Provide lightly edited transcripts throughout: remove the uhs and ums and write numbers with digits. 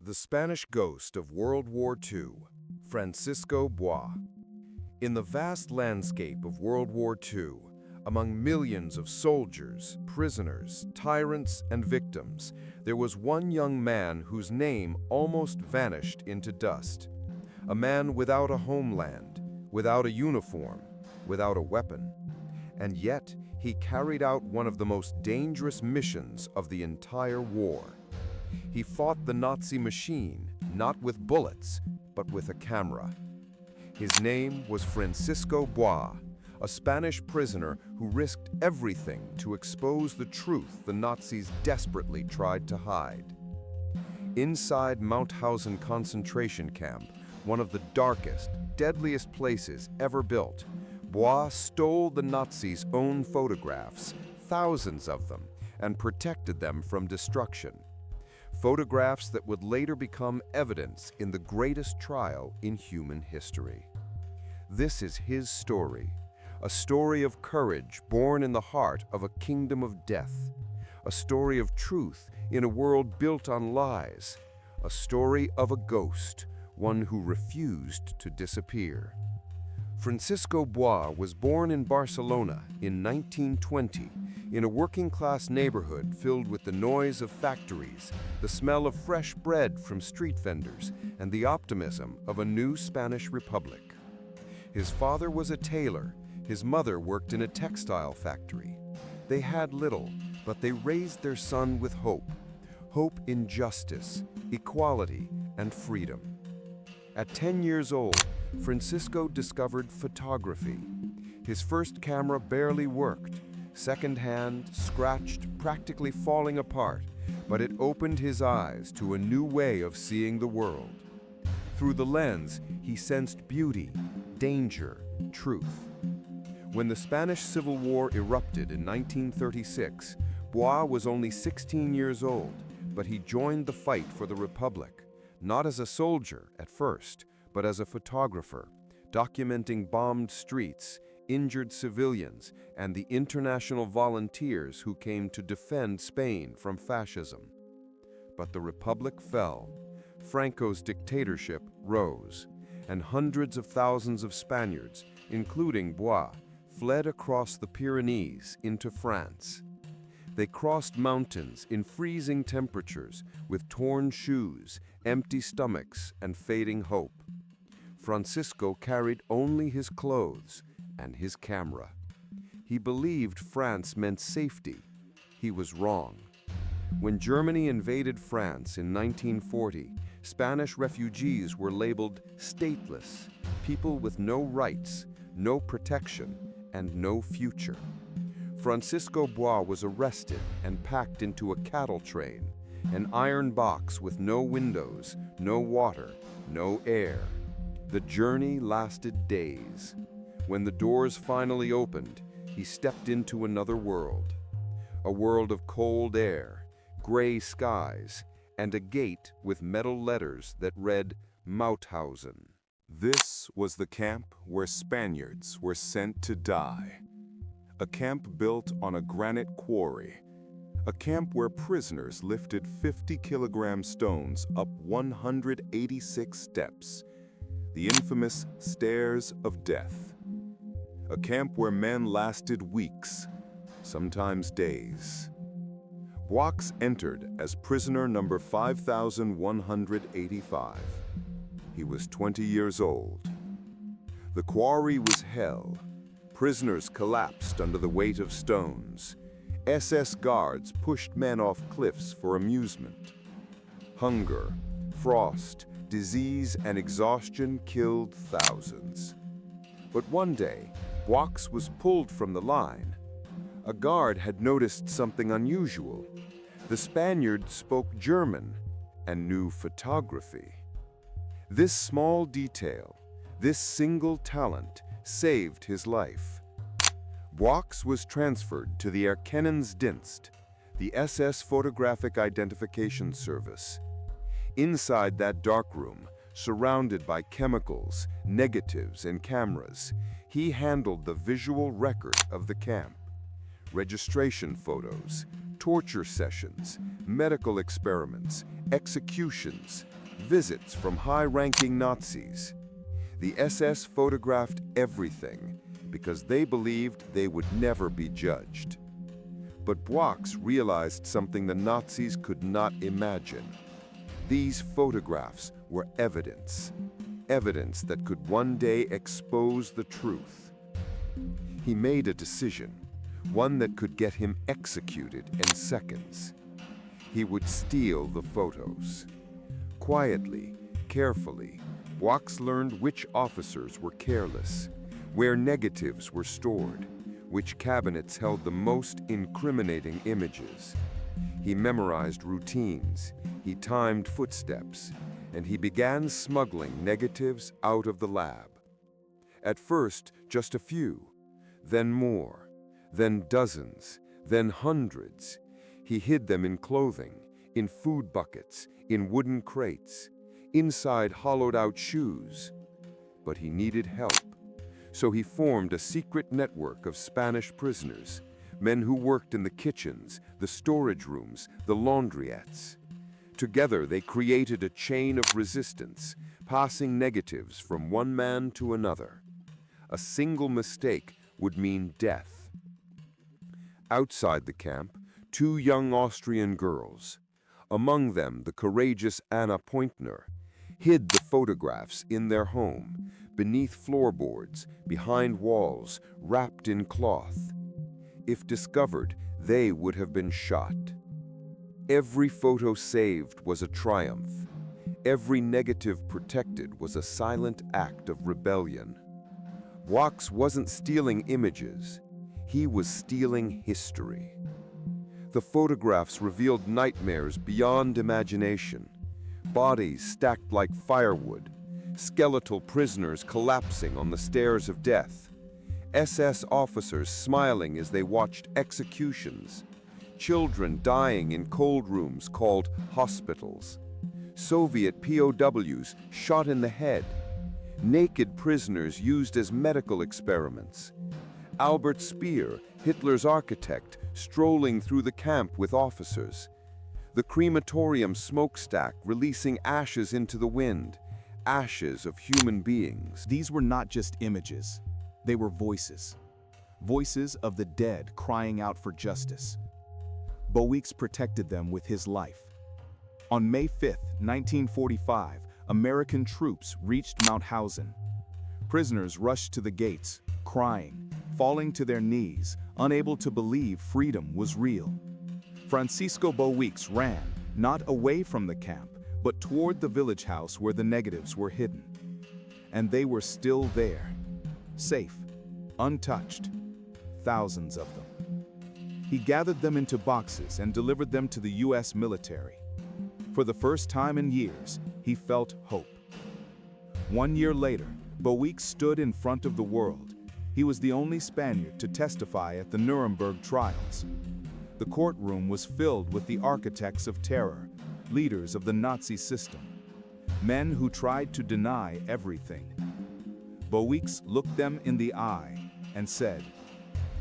The Spanish Ghost of World War II, Francisco Boix. In the vast landscape of World War II, among millions of soldiers, prisoners, tyrants, and victims, there was one young man whose name almost vanished into dust. A man without a homeland, without a uniform, without a weapon. And yet, he carried out one of the most dangerous missions of the entire war. He fought the Nazi machine, not with bullets, but with a camera. His name was Francisco Boix, a Spanish prisoner who risked everything to expose the truth the Nazis desperately tried to hide. Inside Mauthausen concentration camp, one of the darkest, deadliest places ever built, Boix stole the Nazis' own photographs, thousands of them, and protected them from destruction. Photographs that would later become evidence in the greatest trial in human history. This is his story, a story of courage born in the heart of a kingdom of death, a story of truth in a world built on lies, a story of a ghost, one who refused to disappear. Francisco Boix was born in Barcelona in 1920, in a working-class neighborhood filled with the noise of factories, the smell of fresh bread from street vendors, and the optimism of a new Spanish republic. His father was a tailor, his mother worked in a textile factory. They had little, but they raised their son with hope. Hope in justice, equality, and freedom. At 10 years old, Francisco discovered photography. His first camera barely worked, second-hand, scratched, practically falling apart, but it opened his eyes to a new way of seeing the world. Through the lens, he sensed beauty, danger, truth. When the Spanish Civil War erupted in 1936, Boix was only 16 years old, but he joined the fight for the Republic, not as a soldier at first, but as a photographer, documenting bombed streets, injured civilians, and the international volunteers who came to defend Spain from fascism. But the Republic fell, Franco's dictatorship rose, and hundreds of thousands of Spaniards, including Boix, fled across the Pyrenees into France. They crossed mountains in freezing temperatures with torn shoes, empty stomachs, and fading hope. Francisco carried only his clothes and his camera. He believed France meant safety. He was wrong. When Germany invaded France in 1940, Spanish refugees were labeled stateless, people with no rights, no protection, and no future. Francisco Boix was arrested and packed into a cattle train, an iron box with no windows, no water, no air. The journey lasted days. When the doors finally opened, he stepped into another world. A world of cold air, gray skies, and a gate with metal letters that read Mauthausen. This was the camp where Spaniards were sent to die. A camp built on a granite quarry. A camp where prisoners lifted 50-kilogram stones up 186 steps. The infamous stairs of death. A camp where men lasted weeks, sometimes days. Boix entered as prisoner number 5185. He was 20 years old. The quarry was hell. Prisoners collapsed under the weight of stones. SS guards pushed men off cliffs for amusement. Hunger, frost, disease, and exhaustion killed thousands. But one day, Boix was pulled from the line. A guard had noticed something unusual. The Spaniard spoke German and knew photography. This small detail, this single talent, saved his life. Boix was transferred to the Erkennungsdienst, the SS Photographic Identification Service. Inside that dark room, surrounded by chemicals, negatives, and cameras, he handled the visual record of the camp. Registration photos, torture sessions, medical experiments, executions, visits from high-ranking Nazis. The SS photographed everything because they believed they would never be judged. But Boix realized something the Nazis could not imagine. These photographs were evidence that could one day expose the truth. He made a decision, one that could get him executed in seconds. He would steal the photos. Quietly, carefully, Boix learned which officers were careless, where negatives were stored, which cabinets held the most incriminating images. He memorized routines, he timed footsteps, and he began smuggling negatives out of the lab. At first, just a few, then more, then dozens, then hundreds. He hid them in clothing, in food buckets, in wooden crates, inside hollowed-out shoes. But he needed help. So he formed a secret network of Spanish prisoners, men who worked in the kitchens, the storage rooms, the laundriettes. Together they created a chain of resistance, passing negatives from one man to another. A single mistake would mean death. Outside the camp, two young Austrian girls, among them the courageous Anna Pointner, hid the photographs in their home, beneath floorboards, behind walls, wrapped in cloth. If discovered, they would have been shot. Every photo saved was a triumph. Every negative protected was a silent act of rebellion. Boix wasn't stealing images. He was stealing history. The photographs revealed nightmares beyond imagination. Bodies stacked like firewood, skeletal prisoners collapsing on the stairs of death, SS officers smiling as they watched executions, children dying in cold rooms called hospitals, Soviet POWs shot in the head, naked prisoners used as medical experiments, Albert Speer, Hitler's architect, strolling through the camp with officers, the crematorium smokestack releasing ashes into the wind, ashes of human beings. These were not just images, they were voices. Voices of the dead crying out for justice. Boix protected them with his life. On May 5, 1945, American troops reached Mauthausen. Prisoners rushed to the gates, crying, falling to their knees, unable to believe freedom was real. Francisco Boix ran, not away from the camp, but toward the village house where the negatives were hidden. And they were still there, safe, untouched, thousands of them. He gathered them into boxes and delivered them to the US military. For the first time in years, he felt hope. 1 year later, Boix stood in front of the world. He was the only Spaniard to testify at the Nuremberg trials. The courtroom was filled with the architects of terror, leaders of the Nazi system, men who tried to deny everything. Boix looked them in the eye and said,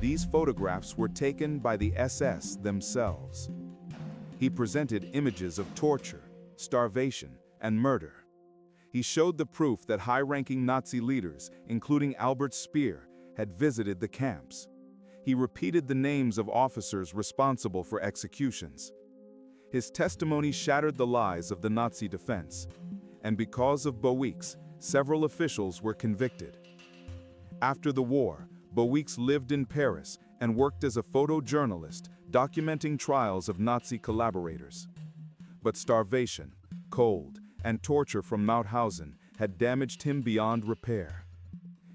"These photographs were taken by the SS themselves." He presented images of torture, starvation, and murder. He showed the proof that high-ranking Nazi leaders, including Albert Speer, had visited the camps. He repeated the names of officers responsible for executions. His testimony shattered the lies of the Nazi defense, and because of Boix, several officials were convicted. After the war, Boix lived in Paris and worked as a photojournalist, documenting trials of Nazi collaborators. But starvation, cold, and torture from Mauthausen had damaged him beyond repair.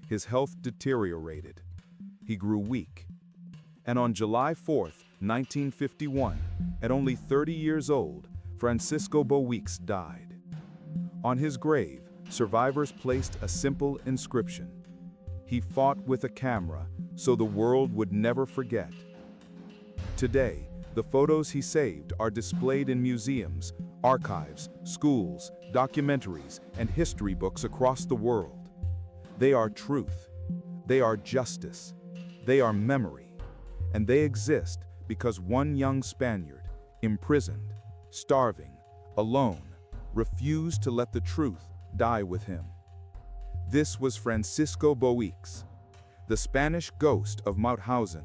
His health deteriorated. He grew weak. And on July 4, 1951, at only 30 years old, Francisco Boix died. On his grave, survivors placed a simple inscription. He fought with a camera so the world would never forget. Today, the photos he saved are displayed in museums, archives, schools, documentaries, and history books across the world. They are truth. They are justice. They are memory. And they exist because one young Spaniard, imprisoned, starving, alone, refused to let the truth die with him. This was Francisco Boix, the Spanish ghost of Mauthausen,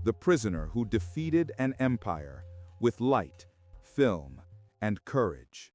the prisoner who defeated an empire with light, film, and courage.